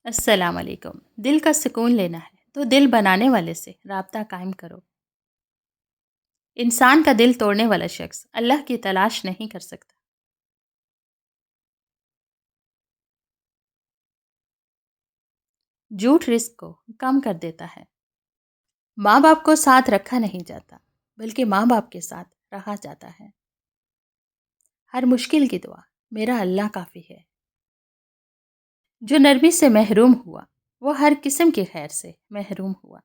السلام علیکم۔ دل کا سکون لینا ہے تو دل بنانے والے سے رابطہ قائم کرو۔ انسان کا دل توڑنے والا شخص اللہ کی تلاش نہیں کر سکتا۔ جھوٹ رزق کو کم کر دیتا ہے۔ ماں باپ کو ساتھ رکھا نہیں جاتا بلکہ ماں باپ کے ساتھ رہا جاتا ہے۔ ہر مشکل کی دعا میرا اللہ کافی ہے۔ جو نرمی سے محروم ہوا وہ ہر قسم کی خیر سے محروم ہوا۔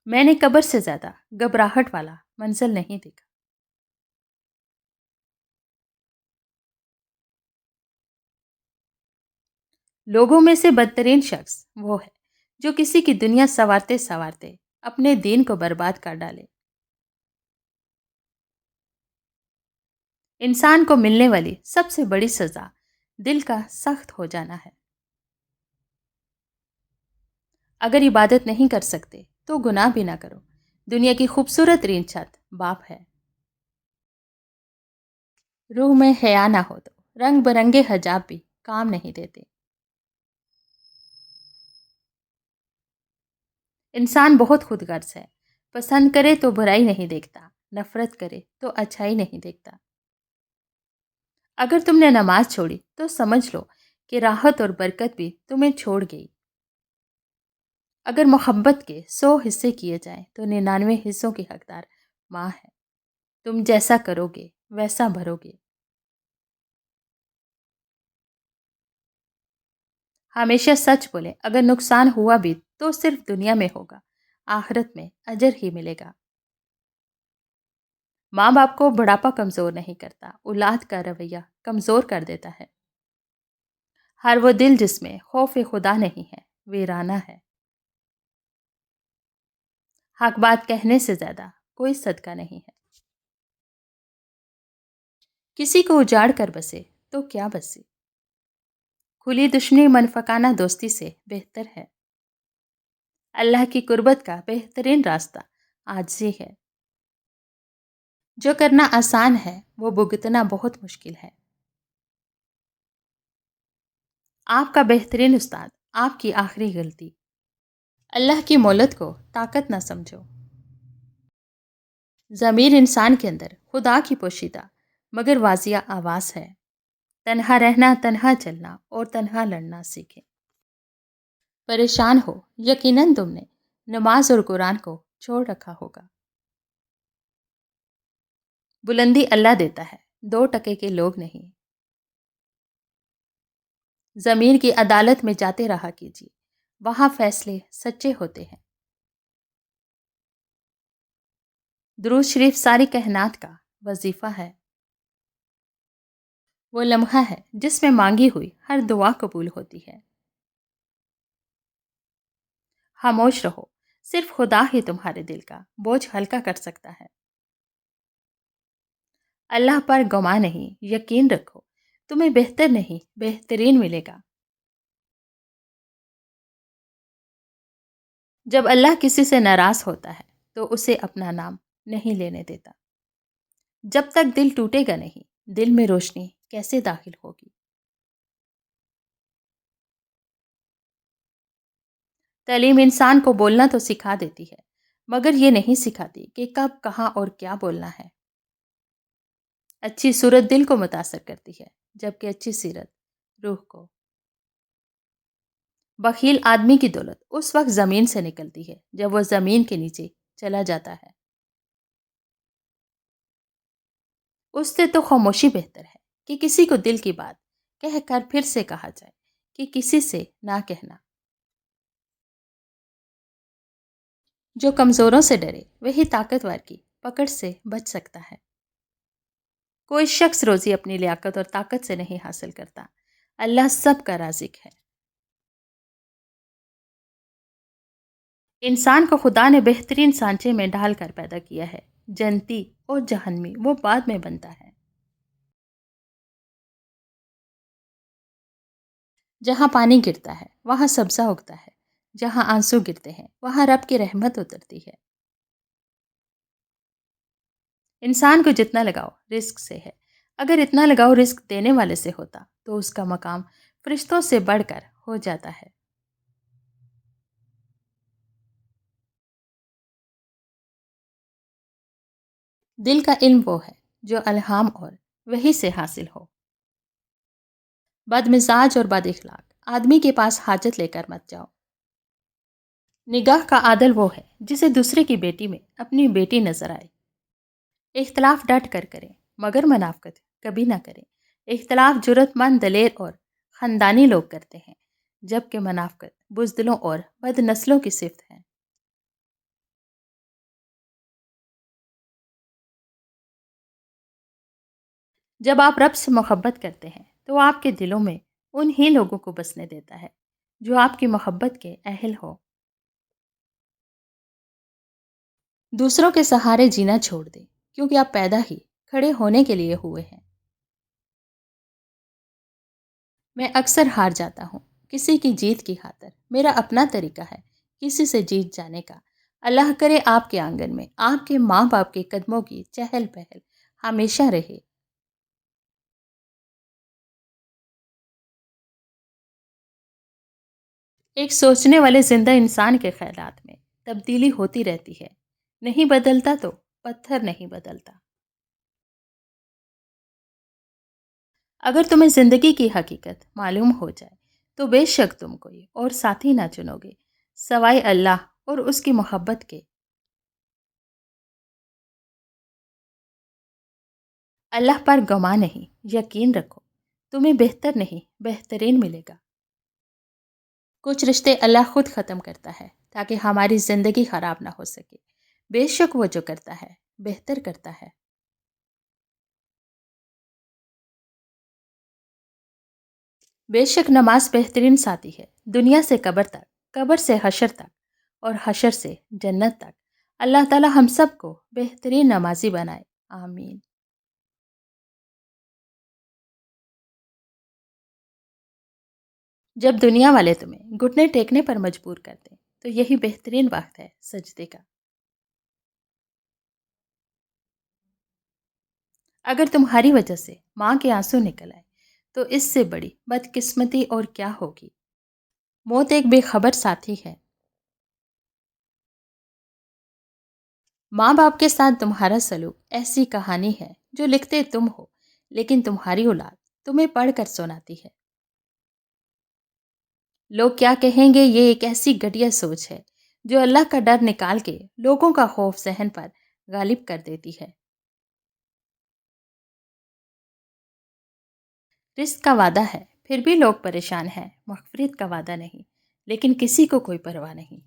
میں نے قبر سے زیادہ گھبراہٹ والا منزل نہیں دیکھا۔ لوگوں میں سے بدترین شخص وہ ہے جو کسی کی دنیا سنوارتے سنوارتے اپنے دین کو برباد کر ڈالے۔ انسان کو ملنے والی سب سے بڑی سزا دل کا سخت ہو جانا ہے۔ اگر عبادت نہیں کر سکتے تو گناہ بھی نہ کرو۔ دنیا کی خوبصورت ترین چھت باپ ہے۔ روح میں حیا نہ ہو تو رنگ برنگے حجاب بھی کام نہیں دیتے۔ انسان بہت خود غرض ہے۔ پسند کرے تو برائی نہیں دیکھتا، نفرت کرے تو اچھائی نہیں دیکھتا۔ اگر تم نے نماز چھوڑی تو سمجھ لو کہ راحت اور برکت بھی تمہیں چھوڑ گئی۔ اگر محبت کے 100 حصے کیے جائیں تو 99 حصوں کی حقدار ماں ہے۔ تم جیسا کرو گے ویسا بھرو گے۔ ہمیشہ سچ بولے، اگر نقصان ہوا بھی تو صرف دنیا میں ہوگا، آخرت میں اجر ہی ملے گا۔ ماں باپ کو بڑھاپا کمزور نہیں کرتا، اولاد کا رویہ کمزور کر دیتا ہے۔ ہر وہ دل جس میں خوف خدا نہیں ہے ویرانہ ہے۔ حق بات کہنے سے زیادہ کوئی صدقہ نہیں ہے۔ کسی کو اجاڑ کر بسے تو کیا بسی، کھلی دشمنی منفقانہ دوستی سے بہتر ہے۔ اللہ کی قربت کا بہترین راستہ عاجزی ہے۔ جو کرنا آسان ہے وہ بھگتنا بہت مشکل ہے۔ آپ کا بہترین استاد آپ کی آخری غلطی۔ اللہ کی مولت کو طاقت نہ سمجھو۔ ضمیر انسان کے اندر خدا کی پوشیدہ مگر واضح آواز ہے۔ تنہا رہنا، تنہا چلنا اور تنہا لڑنا سیکھیں۔ پریشان ہو، یقیناً تم نے نماز اور قرآن کو چھوڑ رکھا ہوگا۔ بلندی اللہ دیتا ہے، 2% کے لوگ نہیں۔ ضمیر کی عدالت میں جاتے رہا کیجیے، وہاں فیصلے سچے ہوتے ہیں۔ درود شریف ساری کائنات کا وظیفہ ہے۔ وہ لمحہ ہے جس میں مانگی ہوئی ہر دعا قبول ہوتی ہے۔ خاموش رہو، صرف خدا ہی تمہارے دل کا بوجھ ہلکا کر سکتا ہے۔ اللہ پر گمان نہیں، یقین رکھو، تمہیں بہتر نہیں بہترین ملے گا۔ جب اللہ کسی سے ناراض ہوتا ہے تو اسے اپنا نام نہیں لینے دیتا۔ جب تک دل ٹوٹے گا نہیں، دل میں روشنی کیسے داخل ہوگی؟ تعلیم انسان کو بولنا تو سکھا دیتی ہے، مگر یہ نہیں سکھاتی کہ کب، کہاں اور کیا بولنا ہے۔ اچھی صورت دل کو متاثر کرتی ہے، جبکہ اچھی سیرت روح کو۔ بخیل آدمی کی دولت اس وقت زمین سے نکلتی ہے جب وہ زمین کے نیچے چلا جاتا ہے۔ اس سے تو خاموشی بہتر ہے کہ کسی کو دل کی بات کہہ کر پھر سے کہا جائے کہ کسی سے نہ کہنا۔ جو کمزوروں سے ڈرے وہی طاقتور کی پکڑ سے بچ سکتا ہے۔ کوئی شخص روزی اپنی لیاقت اور طاقت سے نہیں حاصل کرتا، اللہ سب کا رازق ہے۔ انسان کو خدا نے بہترین سانچے میں ڈھال کر پیدا کیا ہے، جنتی اور جہنمی وہ بعد میں بنتا ہے۔ جہاں پانی گرتا ہے وہاں سبزہ اگتا ہے، جہاں آنسو گرتے ہیں وہاں رب کی رحمت اترتی ہے۔ انسان کو جتنا لگاؤ رزق سے ہے، اگر اتنا لگاؤ رزق دینے والے سے ہوتا تو اس کا مقام فرشتوں سے بڑھ کر ہو جاتا ہے۔ دل کا علم وہ ہے جو الہام اور وحی سے حاصل ہو۔ بد مزاج اور بد اخلاق آدمی کے پاس حاجت لے کر مت جاؤ۔ نگاہ کا عادل وہ ہے جسے دوسرے کی بیٹی میں اپنی بیٹی نظر آئے۔ اختلاف ڈٹ کر کریں مگر منافقت کبھی نہ کریں۔ اختلاف جرت مند، دلیر اور خاندانی لوگ کرتے ہیں، جبکہ منافقت بزدلوں اور بد نسلوں کی صفت ہے۔ جب آپ رب سے محبت کرتے ہیں تو آپ کے دلوں میں انہی لوگوں کو بسنے دیتا ہے جو آپ کی محبت کے اہل ہو۔ دوسروں کے سہارے جینا چھوڑ دیں کیونکہ آپ پیدا ہی کھڑے ہونے کے لیے ہوئے ہیں۔ میں اکثر ہار جاتا ہوں کسی کی جیت کی خاطر۔ میرا اپنا طریقہ ہے کسی سے جیت جانے کا۔ اللہ کرے آپ کے آنگن میں آپ کے ماں باپ کے قدموں کی چہل پہل ہمیشہ رہے۔ ایک سوچنے والے زندہ انسان کے خیالات میں تبدیلی ہوتی رہتی ہے۔ نہیں بدلتا تو پتھر نہیں بدلتا۔ اگر تمہیں زندگی کی حقیقت معلوم ہو جائے تو بے شک تم کوئی اور ساتھی نہ چنو گے سوائے اللہ اور اس کی محبت کے۔ اللہ پر گما نہیں، یقین رکھو تمہیں بہتر نہیں بہترین ملے گا۔ کچھ رشتے اللہ خود ختم کرتا ہے تاکہ ہماری زندگی خراب نہ ہو سکے۔ بے شک وہ جو کرتا ہے بہتر کرتا ہے۔ بے شک نماز بہترین ساتھی ہے، دنیا سے قبر تک، قبر سے حشر تک اور حشر سے جنت تک۔ اللہ تعالی ہم سب کو بہترین نمازی بنائے، آمین۔ جب دنیا والے تمہیں گھٹنے ٹیکنے پر مجبور کر دیں تو یہی بہترین وقت ہے سجدے کا۔ اگر تمہاری وجہ سے ماں کے آنسو نکل آئے تو اس سے بڑی بدقسمتی اور کیا ہوگی۔ موت ایک بے خبر ساتھی ہے۔ ماں باپ کے ساتھ تمہارا سلوک ایسی کہانی ہے جو لکھتے تم ہو لیکن تمہاری اولاد تمہیں پڑھ کر سناتی ہے۔ لوگ کیا کہیں گے یہ ایک ایسی گھٹیا سوچ ہے جو اللہ کا ڈر نکال کے لوگوں کا خوف ذہن پر غالب کر دیتی ہے۔ رزق کا وعدہ ہے پھر بھی لوگ پریشان ہیں، مغفرت کا وعدہ نہیں لیکن کسی کو کوئی پرواہ نہیں۔